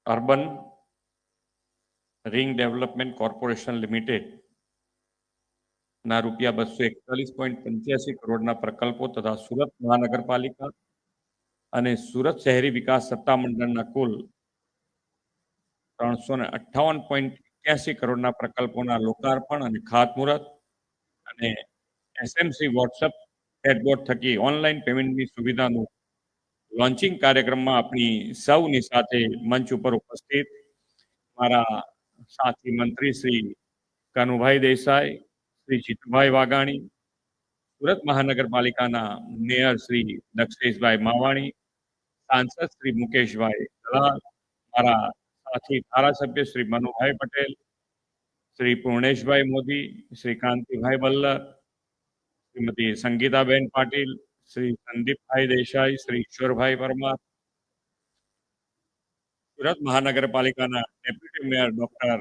Urban ring development corporation limited ના રૂપિયા 241.85 કરોડના પ્રકલ્પો તથા સુરત મહાનગરપાલિકા અને સુરત શહેરી વિકાસ સત્તામંડળના કુલ 358.81 કરોડના પ્રકલ્પોના લોકાર્પણ અને ખાતમુહૂર્ત અને એસએમસી વોટ્સએપ ચેટબોટ થકી ઓનલાઈન પેમેન્ટની સુવિધાનું લોન્ચિંગ કાર્યક્રમમાં આપણી સૌની સાથે મંચ ઉપર ઉપસ્થિત મારા સાથી મંત્રી શ્રી કનુભાઈ દેસાઈ, શ્રી જીતુભાઈ વાઘાણી, સુરત મહાનગરપાલિકાના મેયર શ્રી દક્ષેશભાઈ માવાણી, સાંસદ શ્રી મુકેશભાઈ દલાલ, મારા સાથી ધારાસભ્ય શ્રી મનુભાઈ પટેલ, શ્રી પૂર્ણેશભાઈ મોદી, શ્રી કાંતિભાઈ બલ્લર, શ્રીમતી સંગીતાબેન પાટીલ, શ્રી સંદીપભાઈ દેસાઈ, શ્રી ઈશ્વરભાઈ પરમાર, સુરત મહાનગરપાલિકાના deputy mayor doctor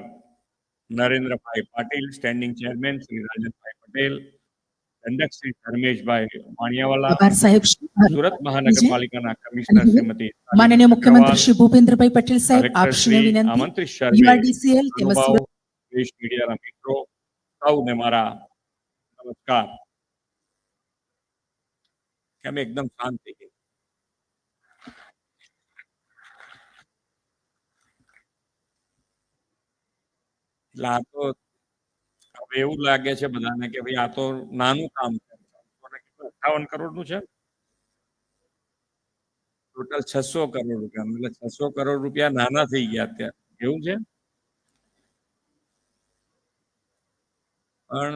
Narendrabhai Patil, standing chairman Shri Rajanbhai Patel, દંડક શ્રી ધર્મેશભાઈ વાણિયાવાલા, સુરત મહાનગરપાલિકાના કમિશનર શ્રીમતી માનનીય મુખ્યમંત્રી શ્રી ભૂપેન્દ્રભાઈ પટેલ સાહેબ આપશ્રીને વિનંતી આમંત્રિત યુઆરડીસીએલ તેમજ દેશ મીડિયાના મિત્રો સૌને મારા નમસ્કાર. કેમ એકદમ શાંત થઈ ગઈ? એટલે આ તો હવે એવું લાગે છે બધાને કે ભાઈ આ તો નાનું કામ છે. 58 કરોડ નું છે, ટોટલ 600 કરોડ રૂપિયા, એટલે 600 કરોડ રૂપિયા નાના થઈ ગયા અત્યારે, એવું છે. પણ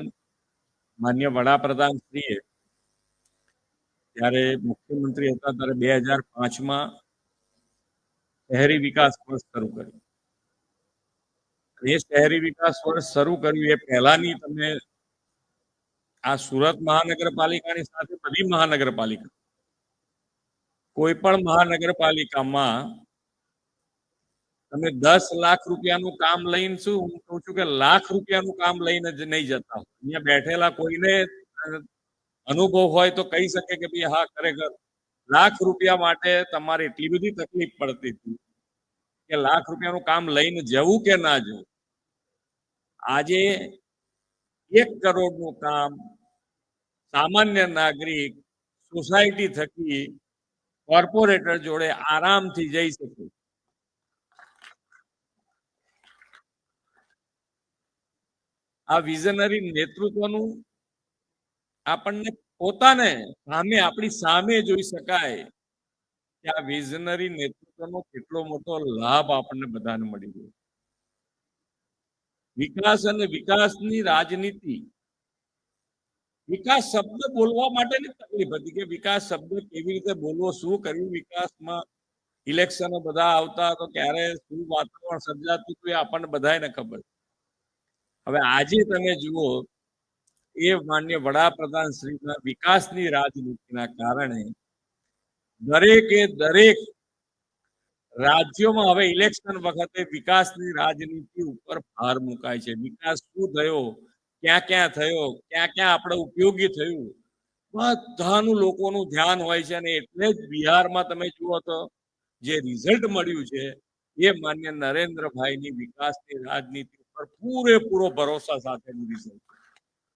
માન્ય વડાપ્રધાન શ્રીએ જ્યારે મુખ્યમંત્રી હતા ત્યારે 2005માં શહેરી વિકાસ વર્ષ શરૂ કર્યું. એ શહેરી વિકાસ વર્ષ શરૂ કર્યું એ પહેલાની તમે આ સુરત મહાનગરપાલિકાની સાથે બધી મહાનગરપાલિકા, કોઈ પણ મહાનગરપાલિકામાં તમે 10 લાખ રૂપિયાનું કામ લઈને, શું હું કહું છું કે લાખ રૂપિયાનું કામ લઈને જ નહીં જતા. અહીંયા બેઠેલા કોઈને અનુભવ હોય તો કહી શકે કે ભાઈ હા ખરેખર લાખ રૂપિયા માટે તમારે એટલી બધી તકલીફ પડતી હતી કે લાખ રૂપિયાનું કામ લઈને જવું કે ના જવું. આજે 1 કરોડનું કામ સામાન્ય નાગરિક સોસાયટી થકી કોર્પોરેટર જોડે આરામથી જઈ શકે. આ વિઝનરી નેતૃત્વનું આપણને પોતાને સામે આપણી સામે જોઈ શકાય કે આ વિઝનરી નેતૃત્વનો કેટલો મોટો લાભ આપણને બધાને મળી ગયો. વિકાસ અને વિકાસની રાજનીતિ, વિકાસ શબ્દ બોલવા માટેની તકલીફ હતી કે વિકાસ શબ્દ કેવી રીતે બોલવો, શું કર્યું વિકાસમાં. ઇલેક્શનો બધા આવતા તો ક્યારે શું વાતાવરણ સર્જાતું હતું એ આપણને બધાને ખબર. હવે આજે તમે જુઓ એ માન્ય વડાપ્રધાન શ્રીના વિકાસની રાજનીતિના કારણે દરેકે દરેક રાજ્યોમાં હવે ઇલેક્શન વખતે વિકાસની રાજનીતિ ઉપર ભાર મુકાય છે. વિકાસ શું થયો, ક્યાં ક્યાં થયો, ક્યાં ક્યાં આપણે ઉપયોગી થયું, બધાનું લોકોનું ધ્યાન હોય છે. અને એટલે જ બિહારમાં તમે જુઓ તો જે રિઝલ્ટ મળ્યું છે એ માન્ય નરેન્દ્રભાઈની વિકાસની રાજનીતિ ઉપર પૂરેપૂરો ભરોસા સાથેનું રિઝલ્ટ.